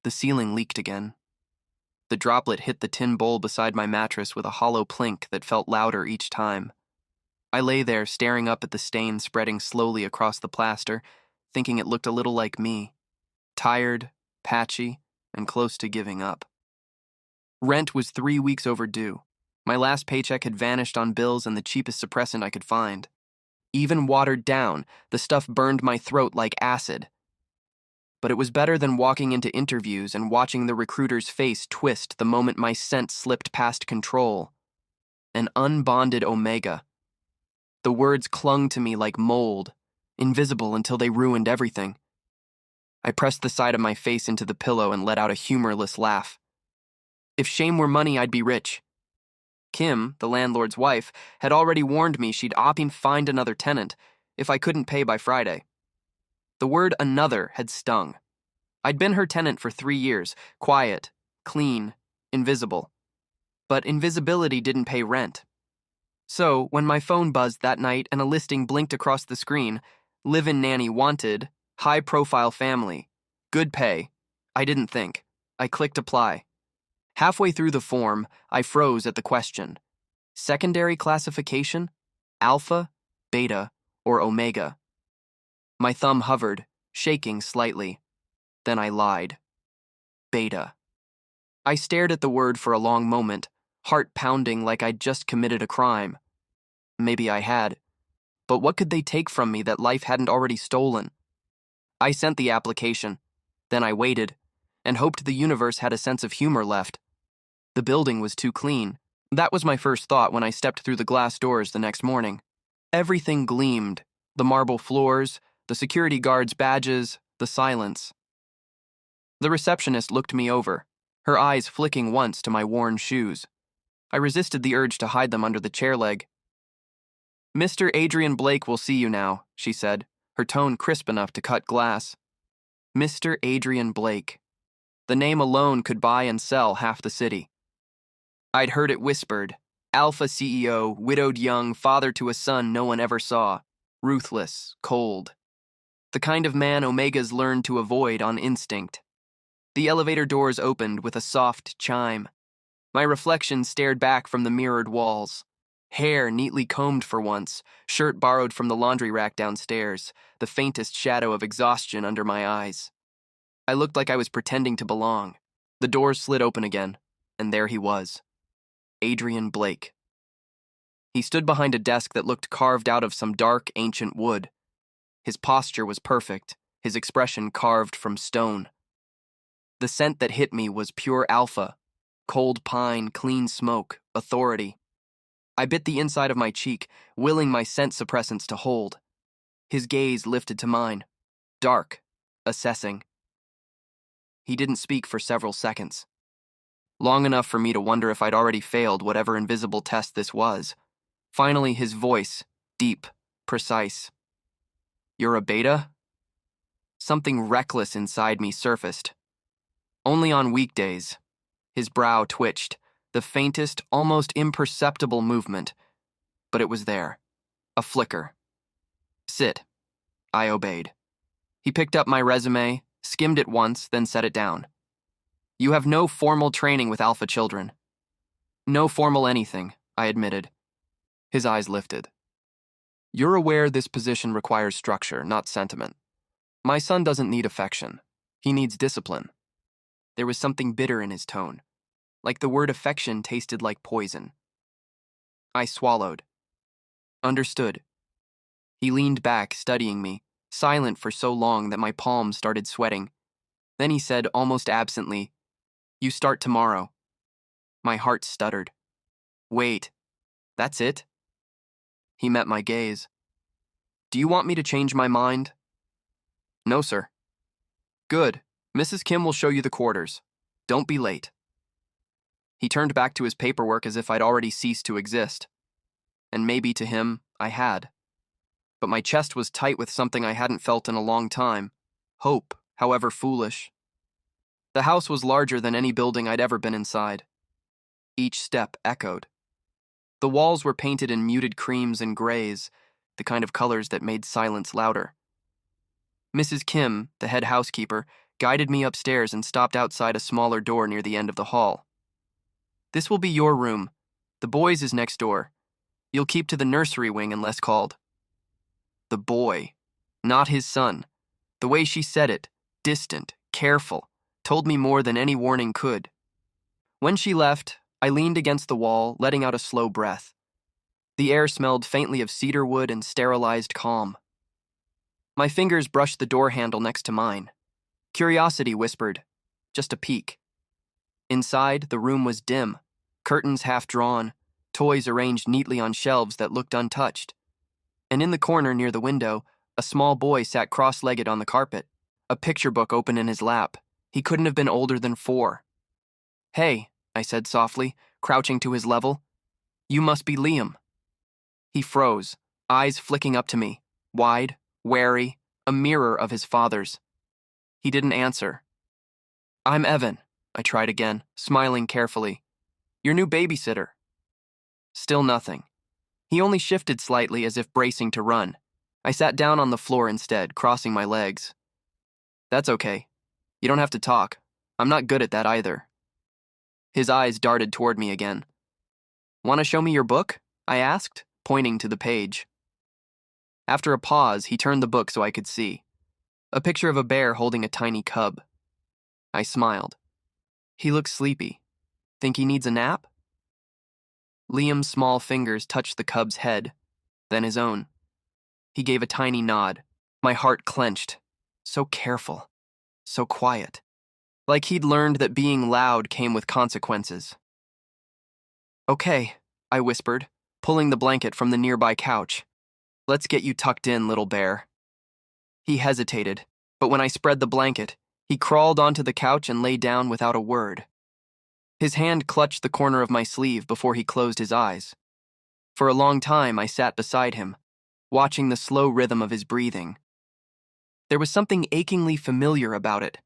The ceiling leaked again. The droplet hit the tin bowl beside my mattress with a hollow plink that felt louder each time. I lay there staring up at the stain spreading slowly across the plaster, thinking it looked a little like me. Tired, patchy, and close to giving up. Rent was 3 weeks overdue. My last paycheck had vanished on bills and the cheapest suppressant I could find. Even watered down, the stuff burned my throat like acid. But it was better than walking into interviews and watching the recruiter's face twist the moment my scent slipped past control. An unbonded omega. The words clung to me like mold, invisible until they ruined everything. I pressed the side of my face into the pillow and let out a humorless laugh. If shame were money, I'd be rich. Kim, the landlord's wife, had already warned me she'd opping find another tenant if I couldn't pay by Friday. The word another had stung. I'd been her tenant for 3 years, quiet, clean, invisible. But invisibility didn't pay rent. So, when my phone buzzed that night and a listing blinked across the screen, live-in nanny wanted, high-profile family, good pay, I didn't think. I clicked apply. Halfway through the form, I froze at the question. Secondary classification? Alpha, beta, or omega? My thumb hovered, shaking slightly. Then I lied. Beta. I stared at the word for a long moment, heart pounding like I'd just committed a crime. Maybe I had. But what could they take from me that life hadn't already stolen? I sent the application. Then I waited, and hoped the universe had a sense of humor left. The building was too clean. That was my first thought when I stepped through the glass doors the next morning. Everything gleamed. The marble floors, the security guards' badges, the silence. The receptionist looked me over, her eyes flicking once to my worn shoes. I resisted the urge to hide them under the chair leg. Mr. Adrian Blake will see you now, she said, her tone crisp enough to cut glass. Mr. Adrian Blake. The name alone could buy and sell half the city. I'd heard it whispered. Alpha CEO, widowed young, father to a son no one ever saw. Ruthless, cold. The kind of man Omegas learned to avoid on instinct. The elevator doors opened with a soft chime. My reflection stared back from the mirrored walls. Hair neatly combed for once, shirt borrowed from the laundry rack downstairs, the faintest shadow of exhaustion under my eyes. I looked like I was pretending to belong. The doors slid open again, and there he was. Adrian Blake. He stood behind a desk that looked carved out of some dark, ancient wood. His posture was perfect, his expression carved from stone. The scent that hit me was pure alpha, cold pine, clean smoke, authority. I bit the inside of my cheek, willing my scent suppressants to hold. His gaze lifted to mine, dark, assessing. He didn't speak for several seconds. Long enough for me to wonder if I'd already failed whatever invisible test this was. Finally, his voice, deep, precise. You're a beta? Something reckless inside me surfaced. Only on weekdays. His brow twitched, the faintest, almost imperceptible movement. But it was there. A flicker. Sit. I obeyed. He picked up my resume, skimmed it once, then set it down. You have no formal training with alpha children. No formal anything, I admitted. His eyes lifted. You're aware this position requires structure, not sentiment. My son doesn't need affection. He needs discipline. There was something bitter in his tone, like the word affection tasted like poison. I swallowed. Understood. He leaned back, studying me, silent for so long that my palms started sweating. Then he said, almost absently, You start tomorrow. My heart stuttered. Wait, that's it? He met my gaze. Do you want me to change my mind? No, sir. Good. Mrs. Kim will show you the quarters. Don't be late. He turned back to his paperwork as if I'd already ceased to exist. And maybe to him, I had. But my chest was tight with something I hadn't felt in a long time. Hope, however foolish. The house was larger than any building I'd ever been inside. Each step echoed. The walls were painted in muted creams and grays, the kind of colors that made silence louder. Mrs. Kim, the head housekeeper, guided me upstairs, and stopped outside a smaller door near the end of the hall. "This will be your room. The boys' is next door. You'll keep to the nursery wing unless called." The boy, not his son. The way she said it, distant, careful, told me more than any warning could. When she left, I leaned against the wall, letting out a slow breath. The air smelled faintly of cedarwood and sterilized calm. My fingers brushed the door handle next to mine. Curiosity whispered, "Just a peek." Inside, the room was dim, curtains half drawn, toys arranged neatly on shelves that looked untouched. And in the corner near the window, a small boy sat cross-legged on the carpet, a picture book open in his lap. He couldn't have been older than 4. "Hey," I said softly, crouching to his level. "You must be Liam." He froze, eyes flicking up to me, wide, wary, a mirror of his father's. He didn't answer. "I'm Evan," I tried again, smiling carefully. "Your new babysitter." Still nothing. He only shifted slightly as if bracing to run. I sat down on the floor instead, crossing my legs. "That's okay. You don't have to talk. I'm not good at that either." His eyes darted toward me again. "Want to show me your book?" I asked, pointing to the page. After a pause, he turned the book so I could see. A picture of a bear holding a tiny cub. I smiled. "He looks sleepy. Think he needs a nap?" Liam's small fingers touched the cub's head, then his own. He gave a tiny nod. My heart clenched. So careful. So quiet. Like he'd learned that being loud came with consequences. "Okay," I whispered, pulling the blanket from the nearby couch. "Let's get you tucked in, little bear." He hesitated, but when I spread the blanket, he crawled onto the couch and lay down without a word. His hand clutched the corner of my sleeve before he closed his eyes. For a long time, I sat beside him, watching the slow rhythm of his breathing. There was something achingly familiar about it,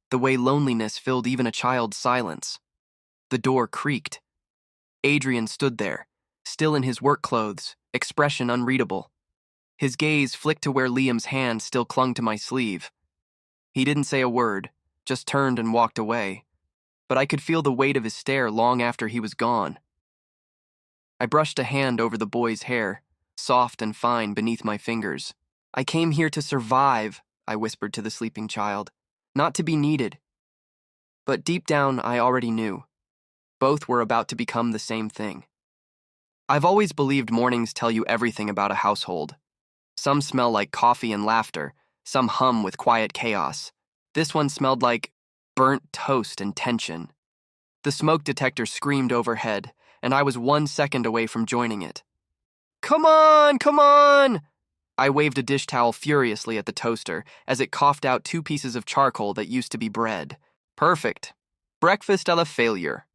the way loneliness filled even a child's silence. The door creaked. Adrian stood there, still in his work clothes, expression unreadable. His gaze flicked to where Liam's hand still clung to my sleeve. He didn't say a word, just turned and walked away, but I could feel the weight of his stare long after he was gone. I brushed a hand over the boy's hair, soft and fine beneath my fingers. "I came here to survive," I whispered to the sleeping child, "not to be needed." But deep down, I already knew. Both were about to become the same thing. I've always believed mornings tell you everything about a household. Some smell like coffee and laughter, some hum with quiet chaos. This one smelled like burnt toast and tension. The smoke detector screamed overhead, and I was 1 second away from joining it. "Come on, come on!" I waved a dish towel furiously at the toaster as it coughed out 2 pieces of charcoal that used to be bread. Perfect. Breakfast a la failure.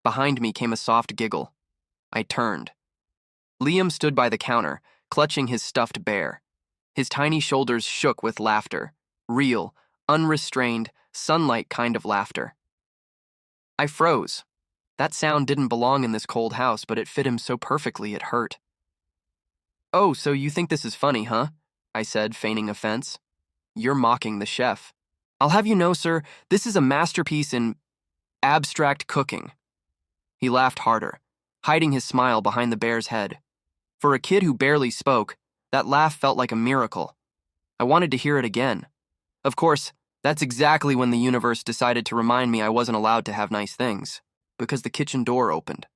Behind me came a soft giggle. I turned. Liam stood by the counter, clutching his stuffed bear. His tiny shoulders shook with laughter. Real, unrestrained, sunlight kind of laughter. I froze. That sound didn't belong in this cold house, but it fit him so perfectly it hurt. "Oh, so you think this is funny, huh?" I said, feigning offense. "You're mocking the chef. I'll have you know, sir, this is a masterpiece in abstract cooking." He laughed harder, hiding his smile behind the bear's head. For a kid who barely spoke, that laugh felt like a miracle. I wanted to hear it again. Of course, that's exactly when the universe decided to remind me I wasn't allowed to have nice things, because the kitchen door opened.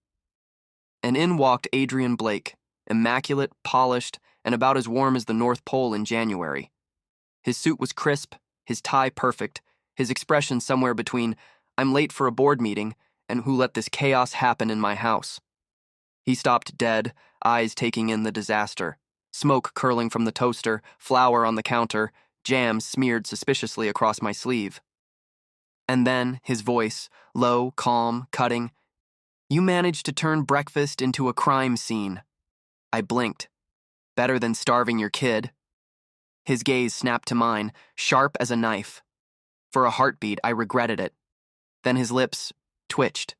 And in walked Adrian Blake, immaculate, polished, and about as warm as the North Pole in January. His suit was crisp, his tie perfect, his expression somewhere between "I'm late for a board meeting" and "Who let this chaos happen in my house?" He stopped dead, eyes taking in the disaster. Smoke curling from the toaster, flour on the counter, jam smeared suspiciously across my sleeve. And then, his voice, low, calm, cutting, "You managed to turn breakfast into a crime scene." I blinked. "Better than starving your kid." His gaze snapped to mine, sharp as a knife. For a heartbeat, I regretted it. Then his lips twitched.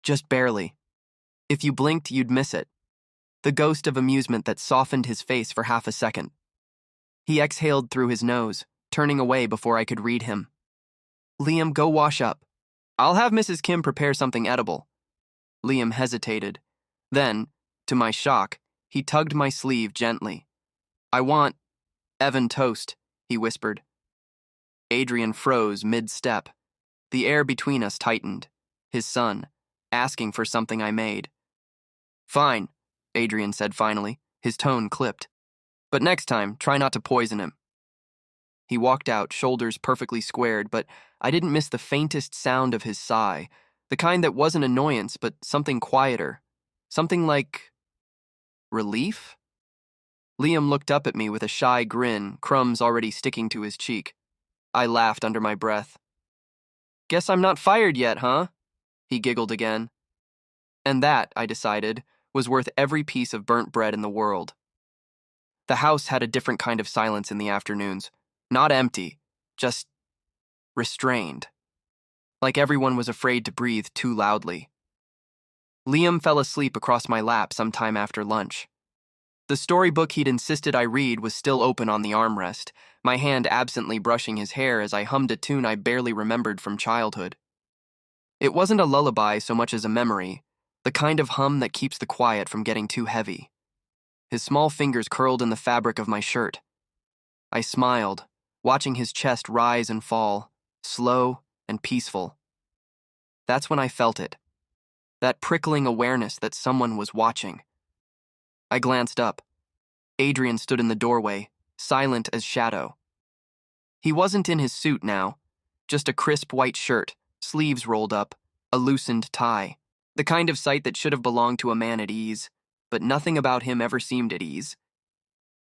Just barely. If you blinked, you'd miss it. The ghost of amusement that softened his face for half a second. He exhaled through his nose, turning away before I could read him. Liam, go wash up. I'll have Mrs. Kim prepare something edible. Liam hesitated. Then, to my shock, he tugged my sleeve gently. I want Evan toast, he whispered. Adrian froze mid-step. The air between us tightened. His son, asking for something I made. Fine, Adrian said finally, his tone clipped. But next time, try not to poison him. He walked out, shoulders perfectly squared, but I didn't miss the faintest sound of his sigh, the kind that wasn't annoyance, but something quieter. Something like relief? Liam looked up at me with a shy grin, crumbs already sticking to his cheek. I laughed under my breath. Guess I'm not fired yet, huh? He giggled again. And that, I decided, was worth every piece of burnt bread in the world. The house had a different kind of silence in the afternoons. Not empty, just restrained. Like everyone was afraid to breathe too loudly. Liam fell asleep across my lap sometime after lunch. The storybook he'd insisted I read was still open on the armrest, my hand absently brushing his hair as I hummed a tune I barely remembered from childhood. It wasn't a lullaby so much as a memory, the kind of hum that keeps the quiet from getting too heavy. His small fingers curled in the fabric of my shirt. I smiled, watching his chest rise and fall, slow and peaceful. That's when I felt it, that prickling awareness that someone was watching. I glanced up. Adrian stood in the doorway, silent as shadow. He wasn't in his suit now, just a crisp white shirt, sleeves rolled up, a loosened tie. The kind of sight that should have belonged to a man at ease, but nothing about him ever seemed at ease.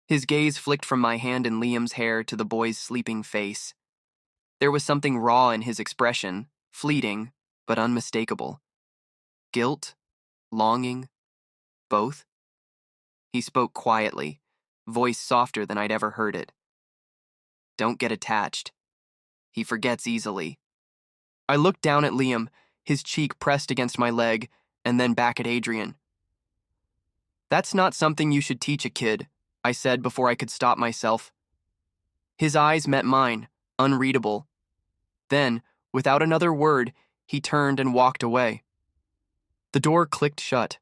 His gaze flicked from my hand in Liam's hair to the boy's sleeping face. There was something raw in his expression, fleeting, but unmistakable. Guilt? Longing? Both? He spoke quietly, voice softer than I'd ever heard it. Don't get attached. He forgets easily. I looked down at Liam, his cheek pressed against my leg, and then back at Adrian. That's not something you should teach a kid, I said before I could stop myself. His eyes met mine, unreadable. Then, without another word, he turned and walked away. The door clicked shut,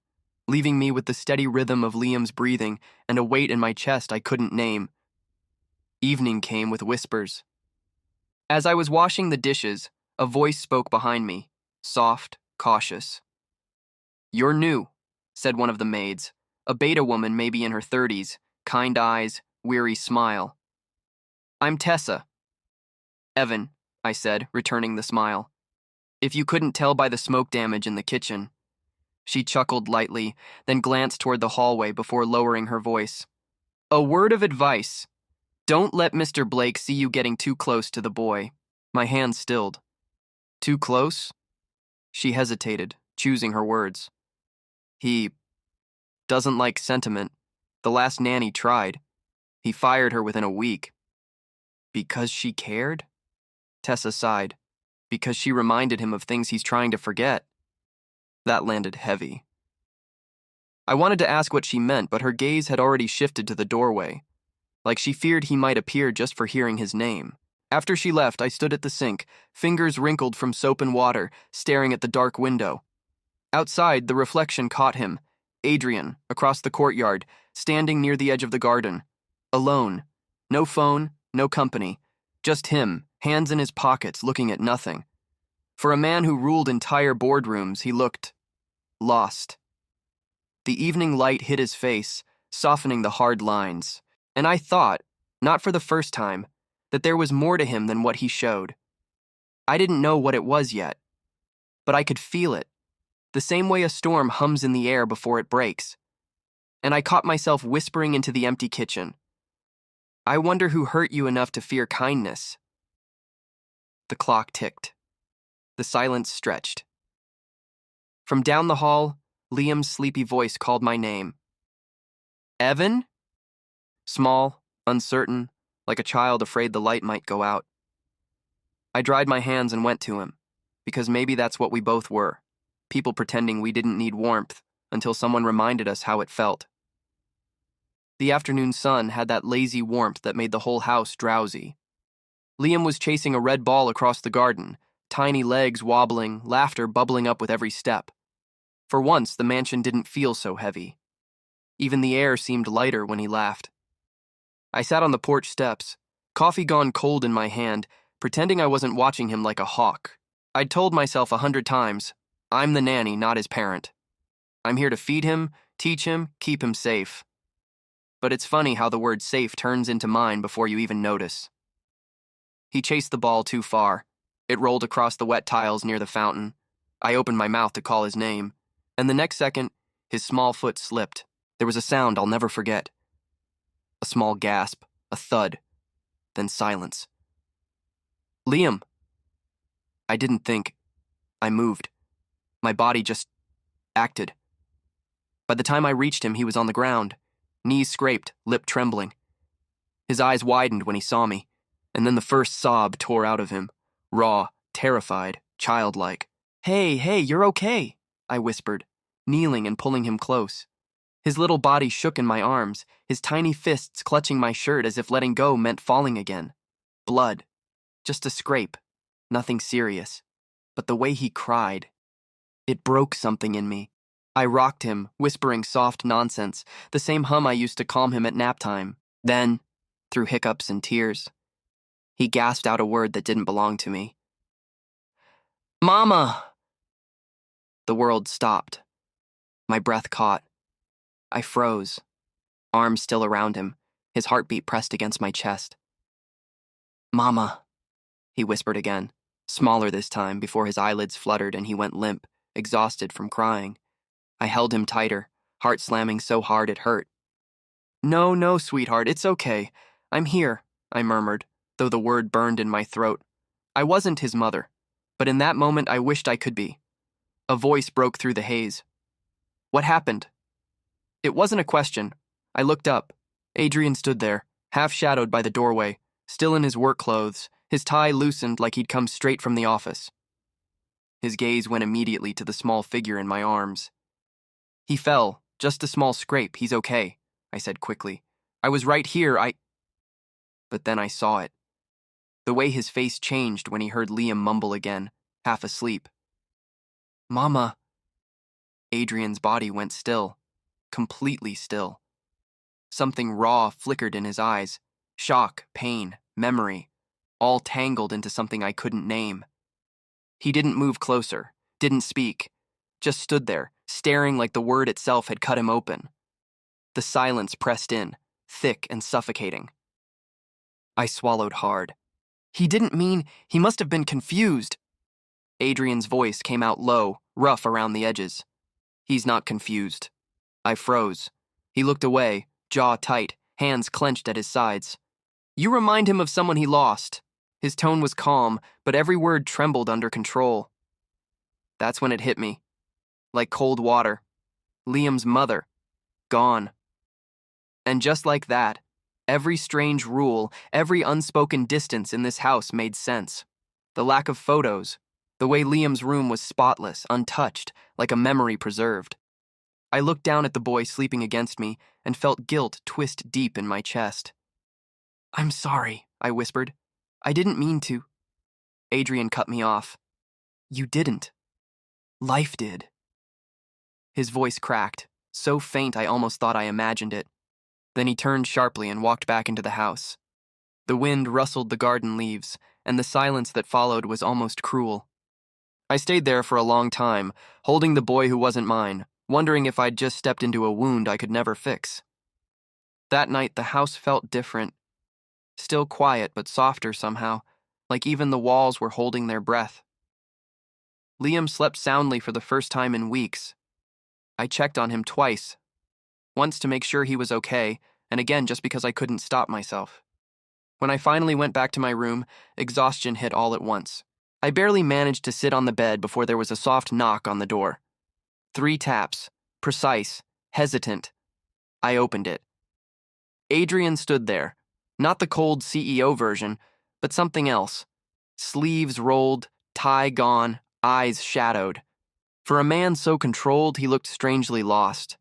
leaving me with the steady rhythm of Liam's breathing and a weight in my chest I couldn't name. Evening came with whispers. As I was washing the dishes, a voice spoke behind me, soft, cautious. You're new, said one of the maids, a beta woman maybe in her 30s, kind eyes, weary smile. I'm Tessa. Evan, I said, returning the smile. If you couldn't tell by the smoke damage in the kitchen. She chuckled lightly, then glanced toward the hallway before lowering her voice. A word of advice. Don't let Mr. Blake see you getting too close to the boy. My hand stilled. Too close? She hesitated, choosing her words. He doesn't like sentiment. The last nanny tried. He fired her within a week. Because she cared? Tessa sighed. Because she reminded him of things he's trying to forget. That landed heavy. I wanted to ask what she meant, but her gaze had already shifted to the doorway, like she feared he might appear just for hearing his name. After she left, I stood at the sink, fingers wrinkled from soap and water, staring at the dark window. Outside, the reflection caught him, Adrian, across the courtyard, standing near the edge of the garden. Alone. No phone, no company. Just him, hands in his pockets, looking at nothing. For a man who ruled entire boardrooms, he looked lost. The evening light hit his face, softening the hard lines, and I thought, not for the first time, that there was more to him than what he showed. I didn't know what it was yet, but I could feel it, the same way a storm hums in the air before it breaks. And I caught myself whispering into the empty kitchen. I wonder who hurt you enough to fear kindness. The clock ticked. The silence stretched. From down the hall, Liam's sleepy voice called my name. Evan? Small, uncertain, like a child afraid the light might go out. I dried my hands and went to him, because maybe that's what we both were, people pretending we didn't need warmth until someone reminded us how it felt. The afternoon sun had that lazy warmth that made the whole house drowsy. Liam was chasing a red ball across the garden, tiny legs wobbling, laughter bubbling up with every step. For once, the mansion didn't feel so heavy. Even the air seemed lighter when he laughed. I sat on the porch steps, coffee gone cold in my hand, pretending I wasn't watching him like a hawk. I'd told myself 100 times, I'm the nanny, not his parent. I'm here to feed him, teach him, keep him safe. But it's funny how the word safe turns into mine before you even notice. He chased the ball too far. It rolled across the wet tiles near the fountain. I opened my mouth to call his name, and the next second, his small foot slipped. There was a sound I'll never forget. A small gasp, a thud, then silence. Liam! I didn't think. I moved. My body just acted. By the time I reached him, he was on the ground, knees scraped, lip trembling. His eyes widened when he saw me, and then the first sob tore out of him, raw, terrified, childlike. Hey, you're okay, I whispered, kneeling and pulling him close. His little body shook in my arms, his tiny fists clutching my shirt as if letting go meant falling again. Blood. Just a scrape. Nothing serious. But the way he cried, it broke something in me. I rocked him, whispering soft nonsense, the same hum I used to calm him at nap time. Then, through hiccups and tears, he gasped out a word that didn't belong to me. Mama! The world stopped. My breath caught. I froze, arms still around him, his heartbeat pressed against my chest. Mama, he whispered again, smaller this time before his eyelids fluttered and he went limp, exhausted from crying. I held him tighter, heart slamming so hard it hurt. No, sweetheart, it's okay. I'm here, I murmured, though the word burned in my throat. I wasn't his mother, but in that moment I wished I could be. A voice broke through the haze. What happened? It wasn't a question. I looked up. Adrian stood there, half-shadowed by the doorway, still in his work clothes, his tie loosened like he'd come straight from the office. His gaze went immediately to the small figure in my arms. He fell, just a small scrape, he's okay, I said quickly. I was right here, But then I saw it. The way his face changed when he heard Liam mumble again, half asleep. Mama. Adrian's body went still, completely still. Something raw flickered in his eyes, shock, pain, memory, all tangled into something I couldn't name. He didn't move closer, didn't speak, just stood there, staring like the word itself had cut him open. The silence pressed in, thick and suffocating. I swallowed hard. He didn't mean, he must have been confused. Adrian's voice came out low, rough around the edges. He's not confused. I froze. He looked away, jaw tight, hands clenched at his sides. You remind him of someone he lost. His tone was calm, but every word trembled under control. That's when it hit me. Like cold water. Liam's mother. Gone. And just like that, every strange rule, every unspoken distance in this house made sense. The lack of photos, the way Liam's room was spotless, untouched, like a memory preserved. I looked down at the boy sleeping against me and felt guilt twist deep in my chest. I'm sorry, I whispered. I didn't mean to. Adrian cut me off. You didn't. Life did. His voice cracked, so faint I almost thought I imagined it. Then he turned sharply and walked back into the house. The wind rustled the garden leaves, and the silence that followed was almost cruel. I stayed there for a long time, holding the boy who wasn't mine, wondering if I'd just stepped into a wound I could never fix. That night, the house felt different. Still quiet, but softer somehow, like even the walls were holding their breath. Liam slept soundly for the first time in weeks. I checked on him twice, once to make sure he was okay, and again just because I couldn't stop myself. When I finally went back to my room, exhaustion hit all at once. I barely managed to sit on the bed before there was a soft knock on the door. 3 taps, precise, hesitant. I opened it. Adrian stood there, not the cold CEO version, but something else. Sleeves rolled, tie gone, eyes shadowed. For a man so controlled, he looked strangely lost.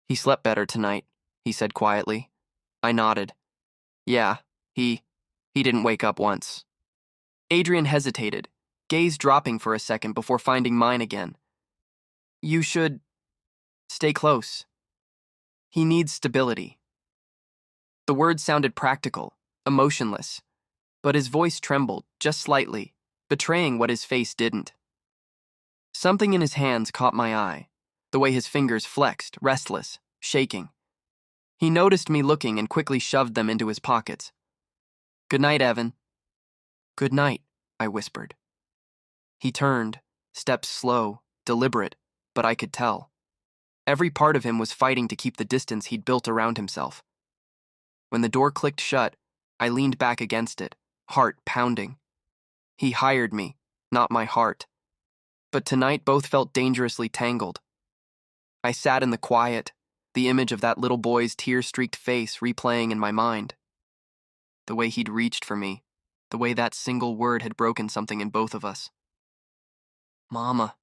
He slept better tonight, he said quietly. I nodded. Yeah, he... He didn't wake up once. Adrian hesitated, gaze dropping for a second before finding mine again. You should stay close. He needs stability. The words sounded practical, emotionless, but his voice trembled, just slightly, betraying what his face didn't. Something in his hands caught my eye, the way his fingers flexed, restless, shaking. He noticed me looking and quickly shoved them into his pockets. Good night, Evan. Good night, I whispered. He turned, steps slow, deliberate, but I could tell. Every part of him was fighting to keep the distance he'd built around himself. When the door clicked shut, I leaned back against it, heart pounding. He hired me, not my heart. But tonight both felt dangerously tangled. I sat in the quiet, the image of that little boy's tear-streaked face replaying in my mind. The way he'd reached for me, the way that single word had broken something in both of us. Mama.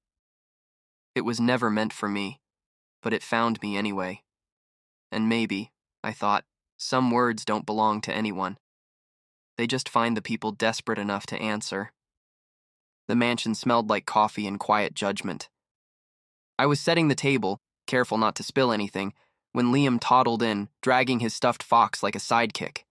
It was never meant for me, but it found me anyway. And maybe, I thought, some words don't belong to anyone. They just find the people desperate enough to answer. The mansion smelled like coffee and quiet judgment. I was setting the table, careful not to spill anything, when Liam toddled in, dragging his stuffed fox like a sidekick.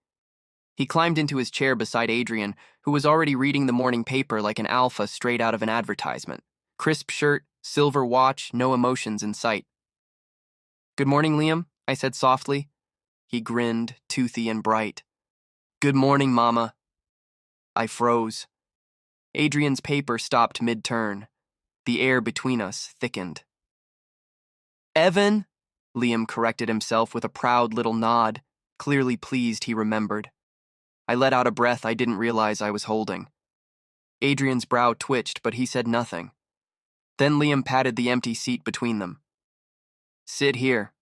He climbed into his chair beside Adrian, who was already reading the morning paper like an alpha straight out of an advertisement. Crisp shirt, silver watch, no emotions in sight. Good morning, Liam, I said softly. He grinned, toothy and bright. Good morning, Mama. I froze. Adrian's paper stopped mid-turn. The air between us thickened. Evan, Liam corrected himself with a proud little nod, clearly pleased he remembered. I let out a breath I didn't realize I was holding. Adrian's brow twitched, but he said nothing. Then Liam patted the empty seat between them. Sit here.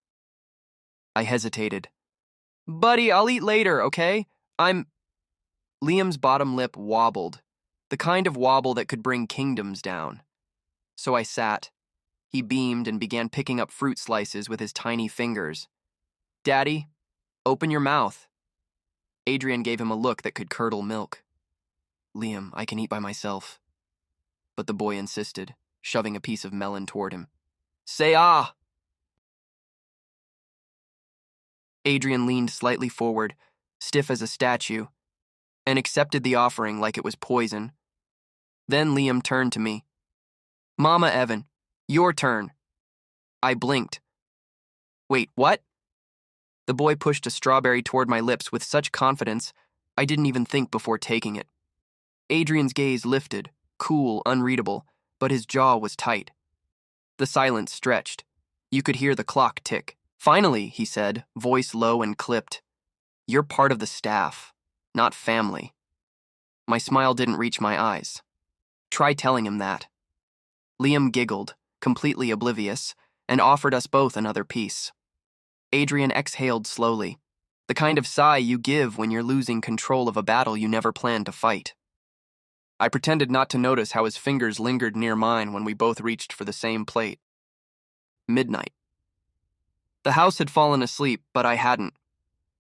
I hesitated. Buddy, I'll eat later, okay? Liam's bottom lip wobbled, the kind of wobble that could bring kingdoms down. So I sat. He beamed and began picking up fruit slices with his tiny fingers. Daddy, open your mouth. Adrian gave him a look that could curdle milk. Liam, I can eat by myself. But the boy insisted, shoving a piece of melon toward him. Say ah! Adrian leaned slightly forward, stiff as a statue, and accepted the offering like it was poison. Then Liam turned to me. Mama Evan, your turn. I blinked. Wait, what? The boy pushed a strawberry toward my lips with such confidence, I didn't even think before taking it. Adrian's gaze lifted, cool, unreadable, but his jaw was tight. The silence stretched. You could hear the clock tick. Finally, he said, voice low and clipped. You're part of the staff, not family. My smile didn't reach my eyes. Try telling him that. Liam giggled, completely oblivious, and offered us both another piece. Adrian exhaled slowly, the kind of sigh you give when you're losing control of a battle you never planned to fight. I pretended not to notice how his fingers lingered near mine when we both reached for the same plate. Midnight. The house had fallen asleep, but I hadn't.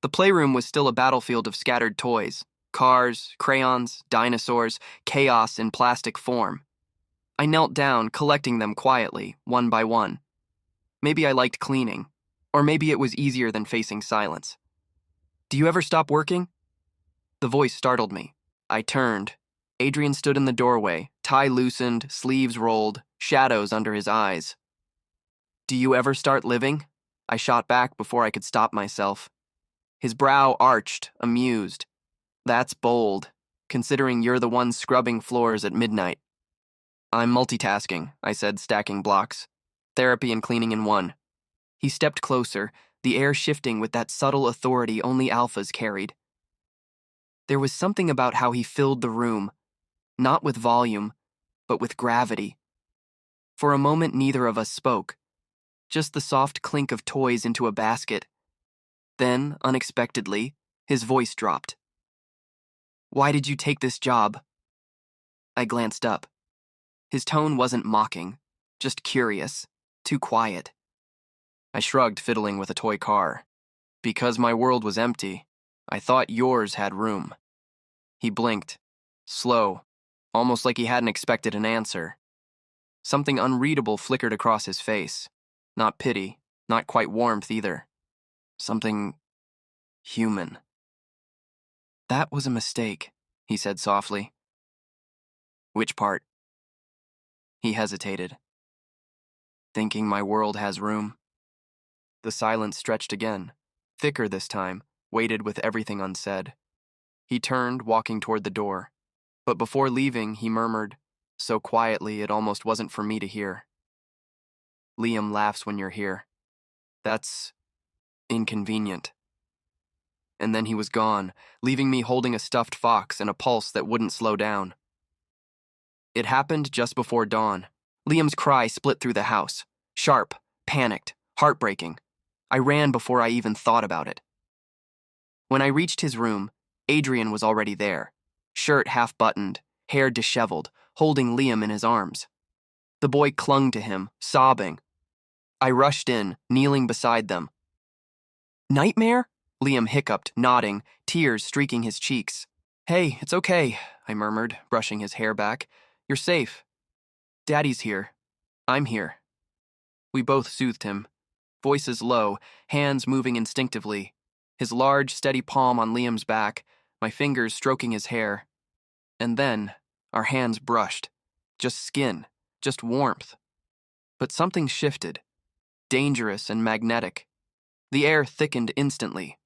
The playroom was still a battlefield of scattered toys, cars, crayons, dinosaurs, chaos in plastic form. I knelt down, collecting them quietly, one by one. Maybe I liked cleaning, or maybe it was easier than facing silence. Do you ever stop working? The voice startled me. I turned. Adrian stood in the doorway, tie loosened, sleeves rolled, shadows under his eyes. Do you ever start living? I shot back before I could stop myself. His brow arched, amused. That's bold, considering you're the one scrubbing floors at midnight. I'm multitasking, I said, stacking blocks. Therapy and cleaning in one. He stepped closer, the air shifting with that subtle authority only alphas carried. There was something about how he filled the room, not with volume, but with gravity. For a moment, neither of us spoke. Just the soft clink of toys into a basket. Then, unexpectedly, his voice dropped. Why did you take this job? I glanced up. His tone wasn't mocking, just curious, too quiet. I shrugged, fiddling with a toy car. Because my world was empty. I thought yours had room. He blinked, slow, almost like he hadn't expected an answer. Something unreadable flickered across his face. Not pity, not quite warmth either. Something human. "That was a mistake," he said softly. "Which part?" He hesitated. "Thinking my world has room." The silence stretched again, thicker this time, weighted with everything unsaid. He turned, walking toward the door. But before leaving, he murmured, so quietly it almost wasn't for me to hear. "Liam laughs when you're here. That's inconvenient." And then he was gone, leaving me holding a stuffed fox and a pulse that wouldn't slow down. It happened just before dawn. Liam's cry split through the house. Sharp, panicked, heartbreaking. I ran before I even thought about it. When I reached his room, Adrian was already there, shirt half-buttoned, hair disheveled, holding Liam in his arms. The boy clung to him, sobbing. I rushed in, kneeling beside them. "Nightmare?" Liam hiccuped, nodding, tears streaking his cheeks. "Hey, it's okay," I murmured, brushing his hair back. "You're safe. Daddy's here. I'm here." We both soothed him, voices low, hands moving instinctively, his large, steady palm on Liam's back, my fingers stroking his hair. And then, our hands brushed. Just skin, just warmth. But something shifted, dangerous and magnetic. The air thickened instantly.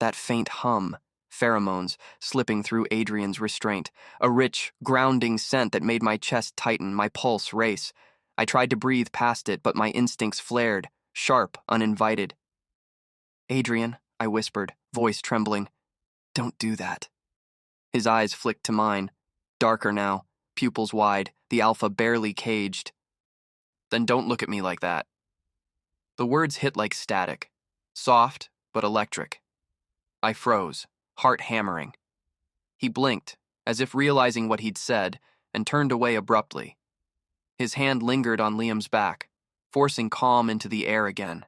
That faint hum, pheromones, slipping through Adrian's restraint, a rich, grounding scent that made my chest tighten, my pulse race. I tried to breathe past it, but my instincts flared, sharp, uninvited. "Adrian," I whispered, voice trembling, "don't do that." His eyes flicked to mine, darker now, pupils wide, the alpha barely caged. "Then don't look at me like that." The words hit like static, soft but electric. I froze, heart hammering. He blinked, as if realizing what he'd said, and turned away abruptly. His hand lingered on Liam's back, forcing calm into the air again.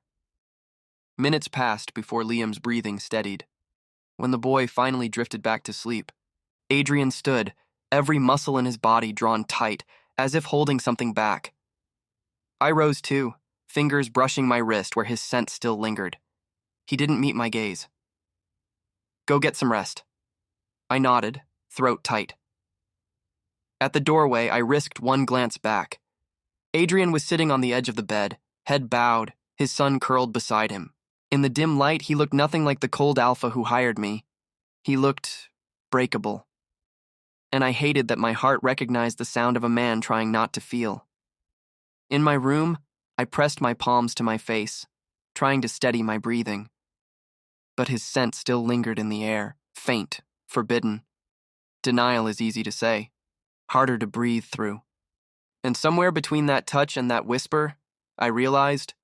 Minutes passed before Liam's breathing steadied. When the boy finally drifted back to sleep, Adrian stood, every muscle in his body drawn tight, as if holding something back. I rose too, fingers brushing my wrist where his scent still lingered. He didn't meet my gaze. "Go get some rest." I nodded, throat tight. At the doorway, I risked one glance back. Adrian was sitting on the edge of the bed, head bowed, his son curled beside him. In the dim light, he looked nothing like the cold alpha who hired me. He looked breakable. And I hated that my heart recognized the sound of a man trying not to feel. In my room, I pressed my palms to my face, trying to steady my breathing. But his scent still lingered in the air, faint, forbidden. Denial is easy to say, harder to breathe through. And somewhere between that touch and that whisper, I realized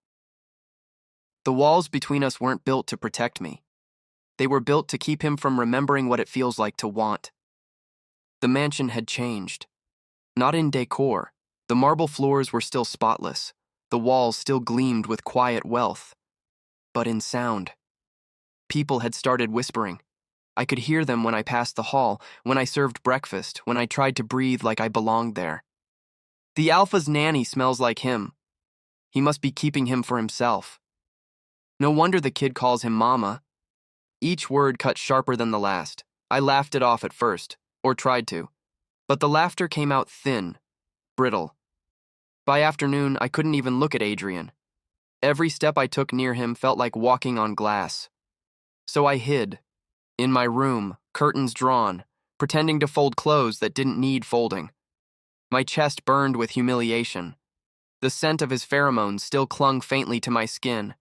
the walls between us weren't built to protect me. They were built to keep him from remembering what it feels like to want. The mansion had changed. Not in decor. The marble floors were still spotless. The walls still gleamed with quiet wealth. But in sound. People had started whispering. I could hear them when I passed the hall, when I served breakfast, when I tried to breathe like I belonged there. "The alpha's nanny smells like him. He must be keeping him for himself. No wonder the kid calls him mama." Each word cut sharper than the last. I laughed it off at first, or tried to. But the laughter came out thin, brittle. By afternoon, I couldn't even look at Adrian. Every step I took near him felt like walking on glass. So I hid, in my room, curtains drawn, pretending to fold clothes that didn't need folding. My chest burned with humiliation. The scent of his pheromones still clung faintly to my skin,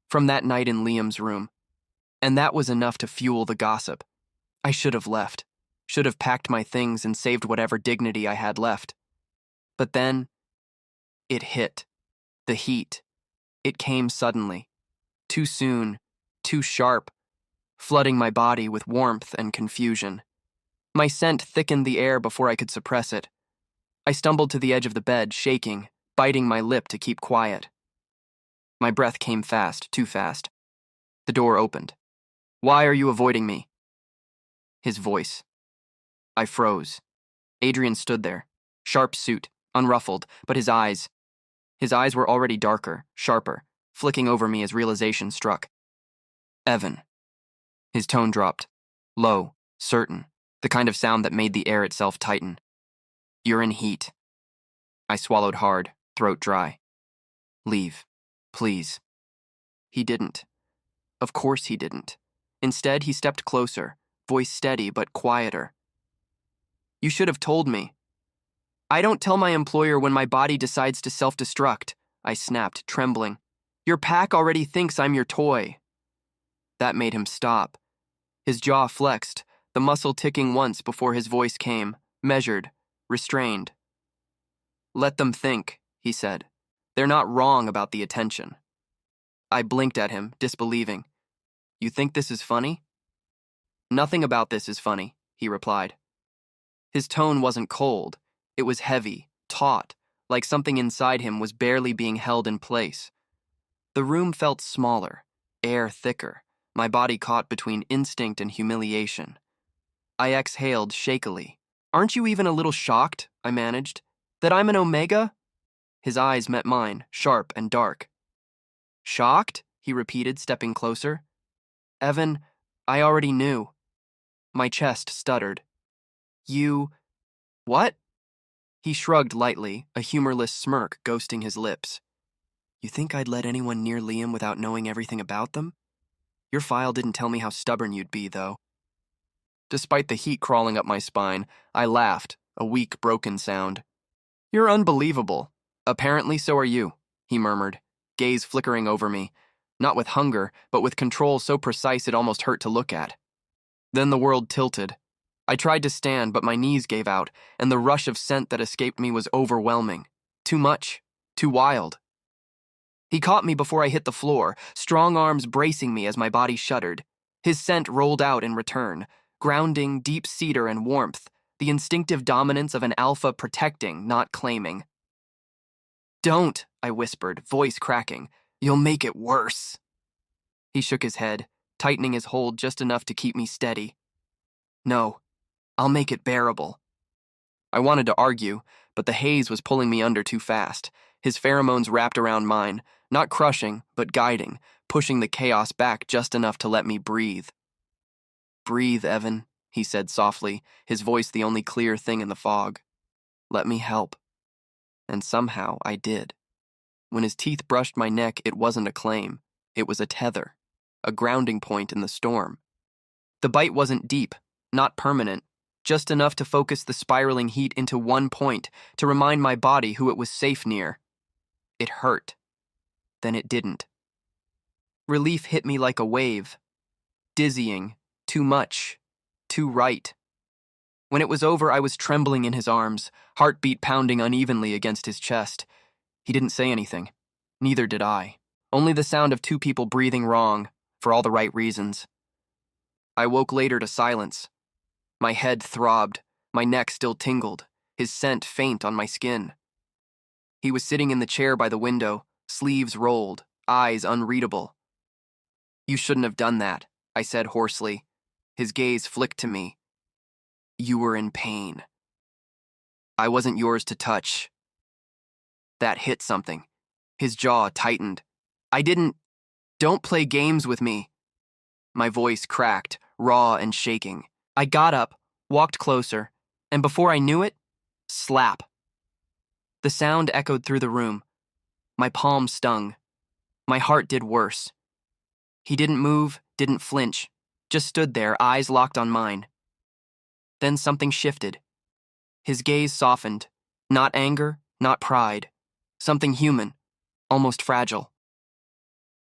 from that night in Liam's room. And that was enough to fuel the gossip. I should have left, should have packed my things and saved whatever dignity I had left. But then, it hit. The heat. It came suddenly. Too soon, too sharp, flooding my body with warmth and confusion. My scent thickened the air before I could suppress it. I stumbled to the edge of the bed, shaking, biting my lip to keep quiet. My breath came fast, too fast. The door opened. "Why are you avoiding me?" His voice. I froze. Adrian stood there, sharp suit, unruffled, but his eyes were already darker, sharper, flicking over me as realization struck. Evan. His tone dropped. Low, certain, the kind of sound that made the air itself tighten. You're in heat. I swallowed hard, throat dry. Leave. Please. He didn't. Of course he didn't. Instead, he stepped closer, voice steady but quieter. You should have told me. I don't tell my employer when my body decides to self-destruct, I snapped, trembling. Your pack already thinks I'm your toy. That made him stop. His jaw flexed, the muscle ticking once before his voice came, measured, restrained. Let them think, he said. They're not wrong about the attention. I blinked at him, disbelieving. You think this is funny? Nothing about this is funny, he replied. His tone wasn't cold. It was heavy, taut, like something inside him was barely being held in place. The room felt smaller, air thicker, my body caught between instinct and humiliation. I exhaled shakily. Aren't you even a little shocked, I managed, that I'm an Omega? His eyes met mine, sharp and dark. Shocked? He repeated, stepping closer. Evan, I already knew. My chest stuttered. You... what? He shrugged lightly, a humorless smirk ghosting his lips. You think I'd let anyone near Liam without knowing everything about them? Your file didn't tell me how stubborn you'd be, though. Despite the heat crawling up my spine, I laughed, a weak, broken sound. You're unbelievable. Apparently so are you, he murmured, gaze flickering over me, not with hunger, but with control so precise it almost hurt to look at. Then the world tilted. I tried to stand, but my knees gave out, and the rush of scent that escaped me was overwhelming. Too much. Too wild. He caught me before I hit the floor, strong arms bracing me as my body shuddered. His scent rolled out in return, grounding, deep cedar and warmth, the instinctive dominance of an alpha protecting, not claiming. Don't, I whispered, voice cracking. You'll make it worse. He shook his head, tightening his hold just enough to keep me steady. No, I'll make it bearable. I wanted to argue, but the haze was pulling me under too fast, his pheromones wrapped around mine, not crushing, but guiding, pushing the chaos back just enough to let me breathe. Breathe, Evan, he said softly, his voice the only clear thing in the fog. Let me help. And somehow I did. When his teeth brushed my neck, it wasn't a claim. It was a tether, a grounding point in the storm. The bite wasn't deep, not permanent, just enough to focus the spiraling heat into one point, to remind my body who it was safe near. It hurt. Then it didn't. Relief hit me like a wave. Dizzying, too much, too right. When it was over, I was trembling in his arms, heartbeat pounding unevenly against his chest. He didn't say anything. Neither did I. Only the sound of two people breathing wrong, for all the right reasons. I woke later to silence. My head throbbed, my neck still tingled, his scent faint on my skin. He was sitting in the chair by the window, sleeves rolled, eyes unreadable. You shouldn't have done that, I said hoarsely. His gaze flicked to me. You were in pain. I wasn't yours to touch. That hit something. His jaw tightened. Don't play games with me. My voice cracked, raw and shaking. I got up, walked closer, and before I knew it, slap. The sound echoed through the room. My palm stung. My heart did worse. He didn't move, didn't flinch, just stood there, eyes locked on mine. Then something shifted. His gaze softened. Not anger, not pride. Something human, almost fragile.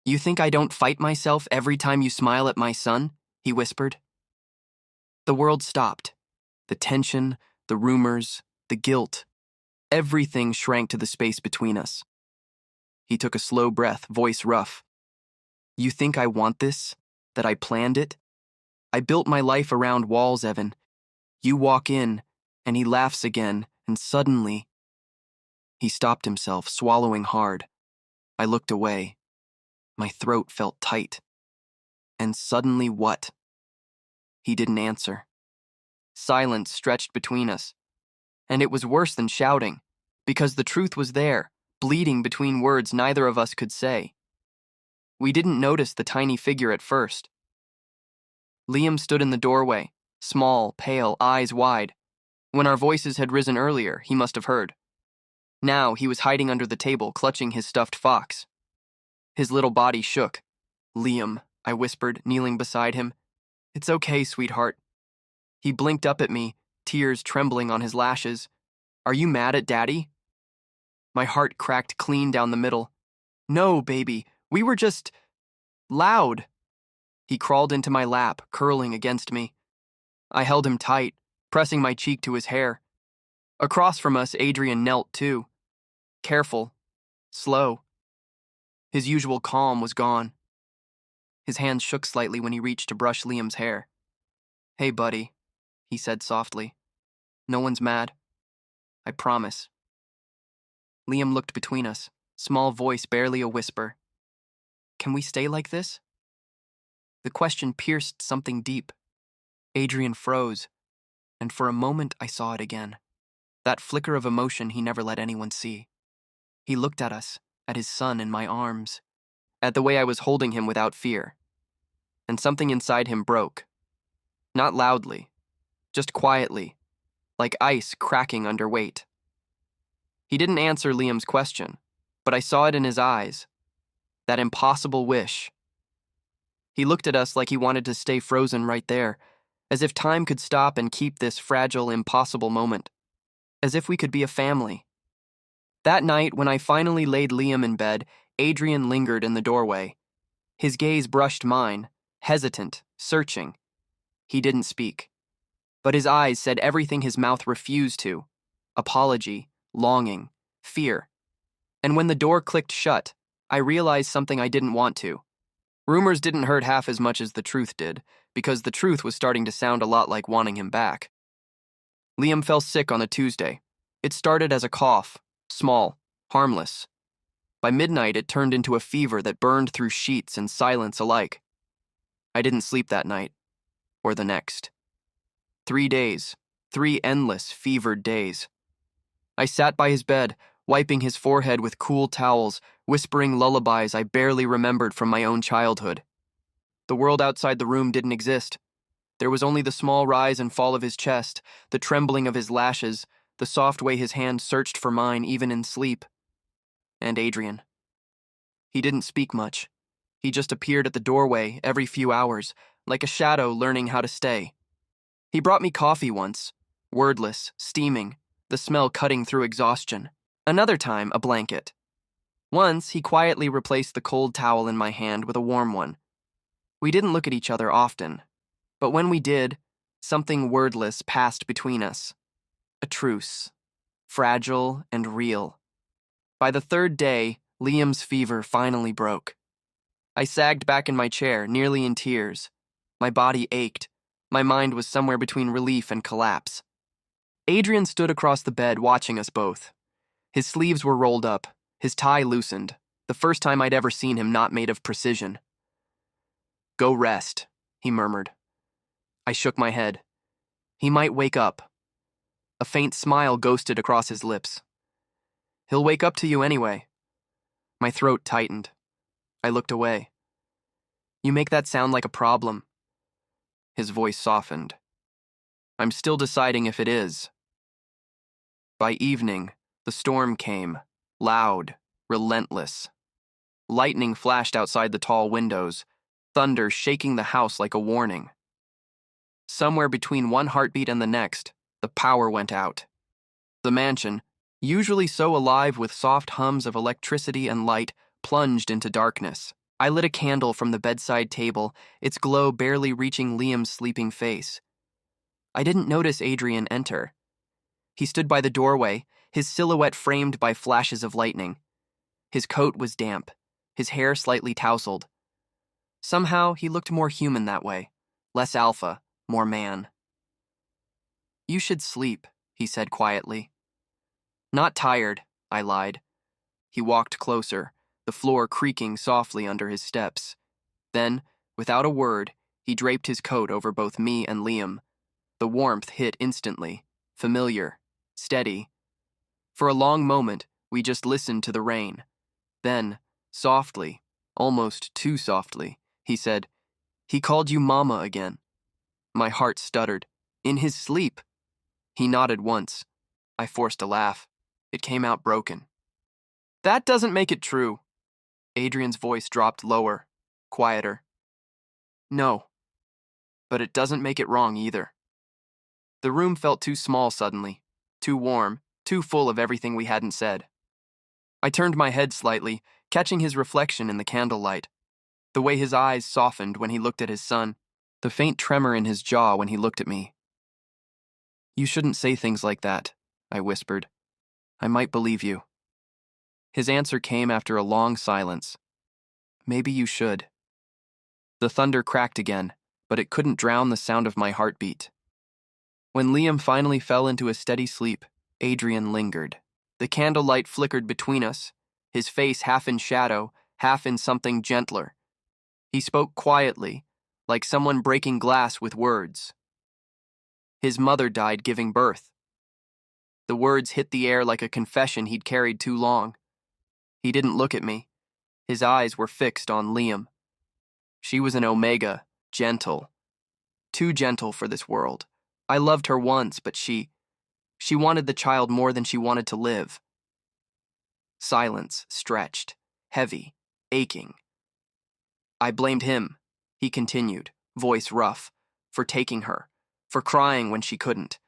You think I don't fight myself every time you smile at my son? He whispered. The world stopped. The tension, the rumors, the guilt. Everything shrank to the space between us. He took a slow breath, voice rough. You think I want this? That I planned it? I built my life around walls, Evan. You walk in, and he laughs again, and suddenly... He stopped himself, swallowing hard. I looked away. My throat felt tight. And suddenly what? He didn't answer. Silence stretched between us. And it was worse than shouting, because the truth was there, bleeding between words neither of us could say. We didn't notice the tiny figure at first. Liam stood in the doorway, small, pale, eyes wide. When our voices had risen earlier, he must have heard. Now he was hiding under the table, clutching his stuffed fox. His little body shook. "Liam," I whispered, kneeling beside him. "It's okay, sweetheart." He blinked up at me, tears trembling on his lashes. "Are you mad at Daddy?" My heart cracked clean down the middle. "No, baby, we were just loud." He crawled into my lap, curling against me. I held him tight, pressing my cheek to his hair. Across from us, Adrian knelt too. Careful, slow. His usual calm was gone. His hands shook slightly when he reached to brush Liam's hair. "Hey, buddy," he said softly. "No one's mad. I promise." Liam looked between us, small voice barely a whisper. "Can we stay like this?" The question pierced something deep. Adrian froze, and for a moment I saw it again. That flicker of emotion he never let anyone see. He looked at us, at his son in my arms, at the way I was holding him without fear. And something inside him broke. Not loudly, just quietly, like ice cracking under weight. He didn't answer Liam's question, but I saw it in his eyes. That impossible wish. He looked at us like he wanted to stay frozen right there, as if time could stop and keep this fragile, impossible moment. As if we could be a family. That night, when I finally laid Liam in bed, Adrian lingered in the doorway. His gaze brushed mine, hesitant, searching. He didn't speak. But his eyes said everything his mouth refused to. Apology, longing, fear. And when the door clicked shut, I realized something I didn't want to. Rumors didn't hurt half as much as the truth did, because the truth was starting to sound a lot like wanting him back. Liam fell sick on a Tuesday. It started as a cough, small, harmless. By midnight, it turned into a fever that burned through sheets and silence alike. I didn't sleep that night, or the next. 3 days, 3 endless, fevered days. I sat by his bed, wiping his forehead with cool towels, whispering lullabies I barely remembered from my own childhood. The world outside the room didn't exist. There was only the small rise and fall of his chest, the trembling of his lashes, the soft way his hand searched for mine even in sleep. And Adrian. He didn't speak much. He just appeared at the doorway every few hours, like a shadow learning how to stay. He brought me coffee once, wordless, steaming, the smell cutting through exhaustion. Another time, a blanket. Once, he quietly replaced the cold towel in my hand with a warm one. We didn't look at each other often, but when we did, something wordless passed between us. A truce, fragile and real. By the 3rd day, Liam's fever finally broke. I sagged back in my chair, nearly in tears. My body ached. My mind was somewhere between relief and collapse. Adrian stood across the bed watching us both. His sleeves were rolled up, his tie loosened, the first time I'd ever seen him not made of precision. "Go rest," he murmured. I shook my head. He might wake up. A faint smile ghosted across his lips. "He'll wake up to you anyway." My throat tightened. I looked away. "You make that sound like a problem." His voice softened. "I'm still deciding if it is." By evening, the storm came, loud, relentless. Lightning flashed outside the tall windows, thunder shaking the house like a warning. Somewhere between one heartbeat and the next, the power went out. The mansion, usually so alive with soft hums of electricity and light, plunged into darkness. I lit a candle from the bedside table, its glow barely reaching Liam's sleeping face. I didn't notice Adrian enter. He stood by the doorway, his silhouette framed by flashes of lightning. His coat was damp, his hair slightly tousled. Somehow, he looked more human that way, less alpha, more man. "You should sleep," he said quietly. "Not tired," I lied. He walked closer, the floor creaking softly under his steps. Then, without a word, he draped his coat over both me and Liam. The warmth hit instantly, familiar, steady. For a long moment, we just listened to the rain. Then, softly, almost too softly, he said, "He called you Mama again." My heart stuttered. In his sleep. He nodded once. I forced a laugh. It came out broken. "That doesn't make it true." Adrian's voice dropped lower, quieter. "No, but it doesn't make it wrong either." The room felt too small suddenly, too warm, too full of everything we hadn't said. I turned my head slightly, catching his reflection in the candlelight. The way his eyes softened when he looked at his son, the faint tremor in his jaw when he looked at me. "You shouldn't say things like that," I whispered. "I might believe you." His answer came after a long silence. "Maybe you should." The thunder cracked again, but it couldn't drown the sound of my heartbeat. When Liam finally fell into a steady sleep, Adrian lingered. The candlelight flickered between us, his face half in shadow, half in something gentler. He spoke quietly, like someone breaking glass with words. His mother died giving birth. The words hit the air like a confession he'd carried too long. He didn't look at me. His eyes were fixed on Liam. She was an Omega, gentle. Too gentle for this world. I loved her once, but she wanted the child more than she wanted to live. Silence stretched, heavy, aching. "I blamed him," he continued, voice rough, "for taking her, for crying when she couldn't.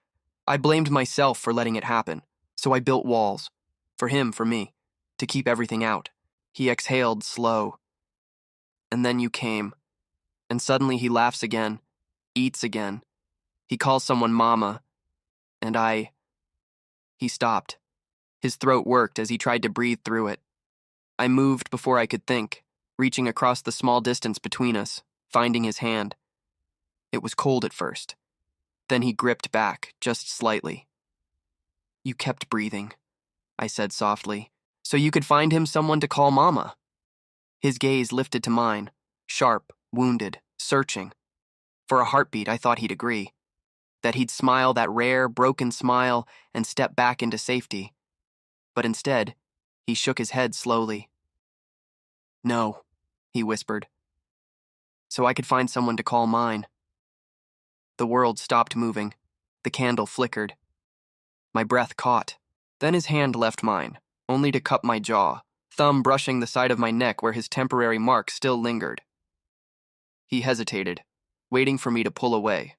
I blamed myself for letting it happen, so I built walls. For him, for me, to keep everything out." He exhaled slow. "And then you came. And suddenly he laughs again, eats again. He calls someone Mama. And I..." He stopped. His throat worked as he tried to breathe through it. I moved before I could think, reaching across the small distance between us, finding his hand. It was cold at first. Then he gripped back, just slightly. "You kept breathing," I said softly, "so you could find him someone to call Mama." His gaze lifted to mine, sharp, wounded, searching. For a heartbeat, I thought he'd agree. That he'd smile that rare, broken smile and step back into safety. But instead, he shook his head slowly. "No," he whispered. "So I could find someone to call mine." The world stopped moving. The candle flickered. My breath caught. Then his hand left mine, only to cup my jaw, thumb brushing the side of my neck where his temporary mark still lingered. He hesitated, waiting for me to pull away.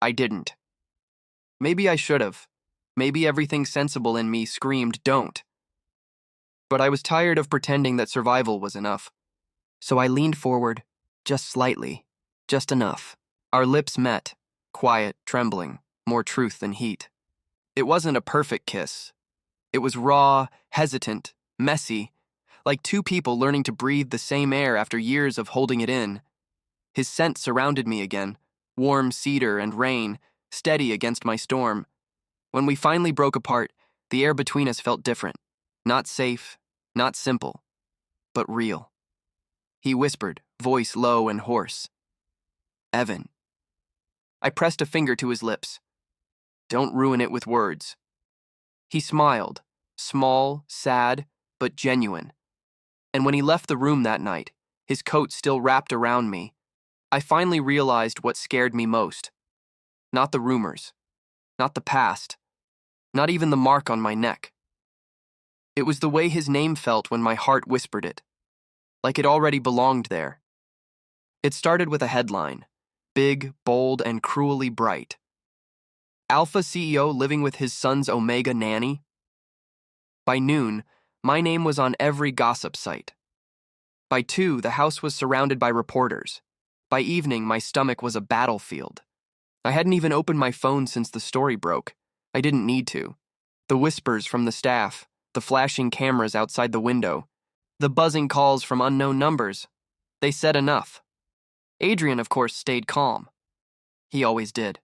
I didn't. Maybe I should have. Maybe everything sensible in me screamed, "Don't." But I was tired of pretending that survival was enough. So I leaned forward, just slightly, just enough. Our lips met, quiet, trembling, more truth than heat. It wasn't a perfect kiss. It was raw, hesitant, messy, like two people learning to breathe the same air after years of holding it in. His scent surrounded me again, warm cedar and rain, steady against my storm. When we finally broke apart, the air between us felt different. Not safe, not simple, but real. He whispered, voice low and hoarse. "Evan." I pressed a finger to his lips. "Don't ruin it with words." He smiled, small, sad, but genuine. And when he left the room that night, his coat still wrapped around me, I finally realized what scared me most. Not the rumors, not the past, not even the mark on my neck. It was the way his name felt when my heart whispered it, like it already belonged there. It started with a headline, big, bold, and cruelly bright. Alpha CEO living with his son's Omega nanny? By noon, my name was on every gossip site. By 2, the house was surrounded by reporters. By evening, my stomach was a battlefield. I hadn't even opened my phone since the story broke. I didn't need to. The whispers from the staff, the flashing cameras outside the window, the buzzing calls from unknown numbers. They said enough. Adrian, of course, stayed calm. He always did.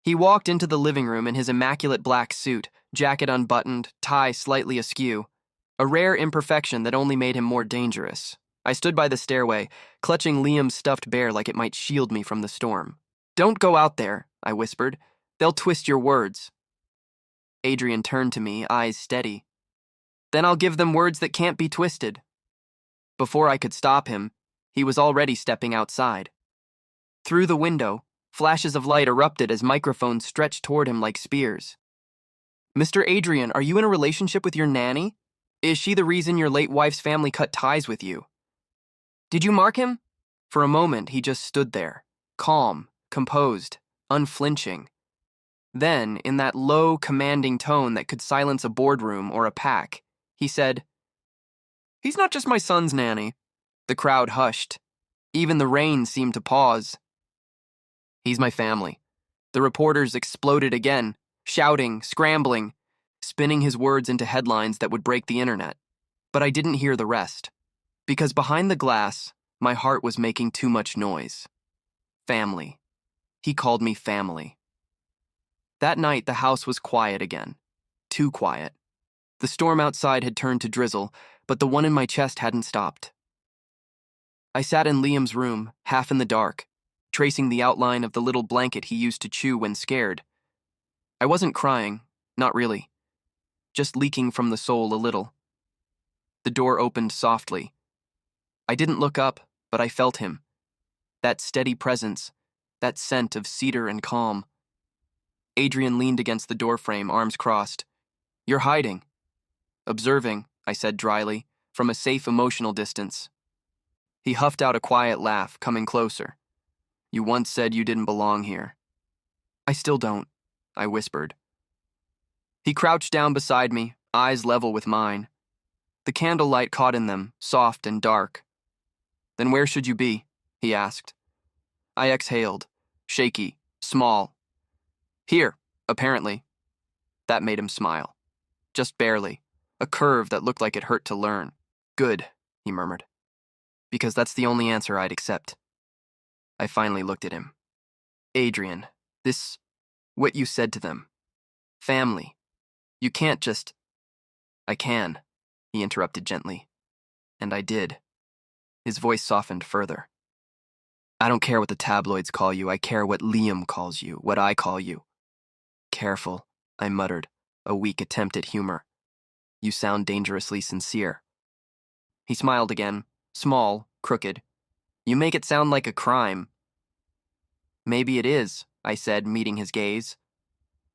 He walked into the living room in his immaculate black suit, jacket unbuttoned, tie slightly askew, a rare imperfection that only made him more dangerous. I stood by the stairway, clutching Liam's stuffed bear like it might shield me from the storm. "Don't go out there," I whispered. They'll twist your words. Adrian turned to me, eyes steady. Then I'll give them words that can't be twisted. Before I could stop him, he was already stepping outside. Through the window, flashes of light erupted as microphones stretched toward him like spears. Mr. Adrian, are you in a relationship with your nanny? Is she the reason your late wife's family cut ties with you? Did you mark him? For a moment, he just stood there, calm, composed, unflinching. Then, in that low, commanding tone that could silence a boardroom or a pack, he said, "He's not just my son's nanny." The crowd hushed. Even the rain seemed to pause. "He's my family." The reporters exploded again, shouting, scrambling, spinning his words into headlines that would break the internet. But I didn't hear the rest, because behind the glass, my heart was making too much noise. Family. He called me family. That night, the house was quiet again. Too quiet. The storm outside had turned to drizzle, but the one in my chest hadn't stopped. I sat in Liam's room, half in the dark, tracing the outline of the little blanket he used to chew when scared. I wasn't crying, not really, just leaking from the soul a little. The door opened softly. I didn't look up, but I felt him. That steady presence, that scent of cedar and calm. Adrian leaned against the doorframe, arms crossed. "You're hiding." "Observing," I said dryly, from a safe emotional distance. He huffed out a quiet laugh, coming closer. "You once said you didn't belong here." "I still don't," I whispered. He crouched down beside me, eyes level with mine. The candlelight caught in them, soft and dark. "Then where should you be?" he asked. I exhaled, shaky, small. "Here, apparently." That made him smile. Just barely, a curve that looked like it hurt to learn. "Good," he murmured. "Because that's the only answer I'd accept." I finally looked at him. "Adrian, what you said to them. Family. You can't just—" "I can," he interrupted gently. And I did. His voice softened further. "I don't care what the tabloids call you, I care what Liam calls you, what I call you." "Careful," I muttered, a weak attempt at humor. "You sound dangerously sincere." He smiled again, small, crooked. "You make it sound like a crime." "Maybe it is," I said, meeting his gaze.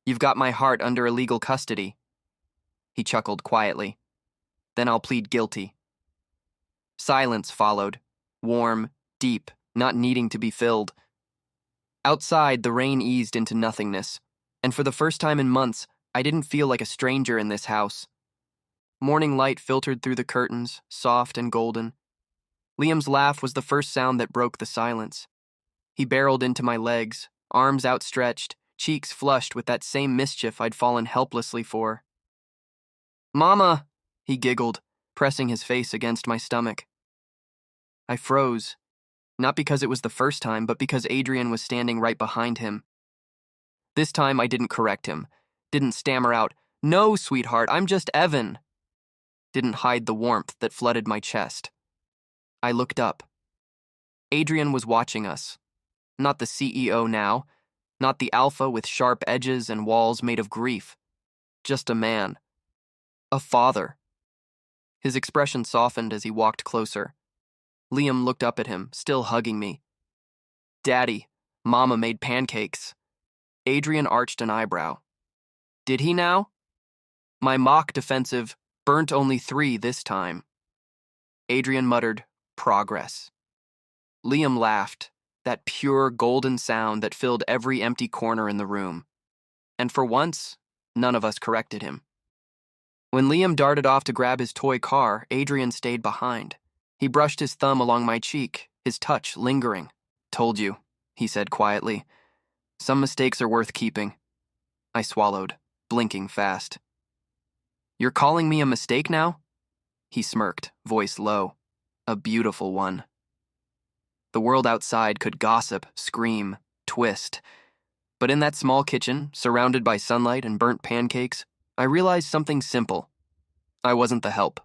"You've got my heart under illegal custody." He chuckled quietly. "Then I'll plead guilty." Silence followed, warm, deep, not needing to be filled. Outside, the rain eased into nothingness, and for the first time in months, I didn't feel like a stranger in this house. Morning light filtered through the curtains, soft and golden. Liam's laugh was the first sound that broke the silence. He barreled into my legs, arms outstretched, cheeks flushed with that same mischief I'd fallen helplessly for. "Mama!" he giggled, pressing his face against my stomach. I froze, not because it was the first time, but because Adrian was standing right behind him. This time I didn't correct him, didn't stammer out, "No, sweetheart, I'm just Evan." Didn't hide the warmth that flooded my chest. I looked up. Adrian was watching us. Not the CEO now, not the alpha with sharp edges and walls made of grief. Just a man. A father. His expression softened as he walked closer. Liam looked up at him, still hugging me. "Daddy, Mama made pancakes." Adrian arched an eyebrow. "Did he now?" My mock defensive, "Burnt only 3 this time." Adrian muttered, "Progress." Liam laughed, that pure golden sound that filled every empty corner in the room. And for once, none of us corrected him. When Liam darted off to grab his toy car, Adrian stayed behind. He brushed his thumb along my cheek, his touch lingering. "Told you," he said quietly. "Some mistakes are worth keeping." I swallowed, blinking fast. "You're calling me a mistake now?" He smirked, voice low. "A beautiful one." The world outside could gossip, scream, twist. But in that small kitchen, surrounded by sunlight and burnt pancakes, I realized something simple. I wasn't the help.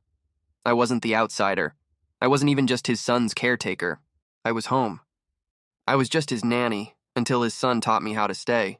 I wasn't the outsider. I wasn't even just his son's caretaker. I was home. I was just his nanny, until his son taught me how to stay.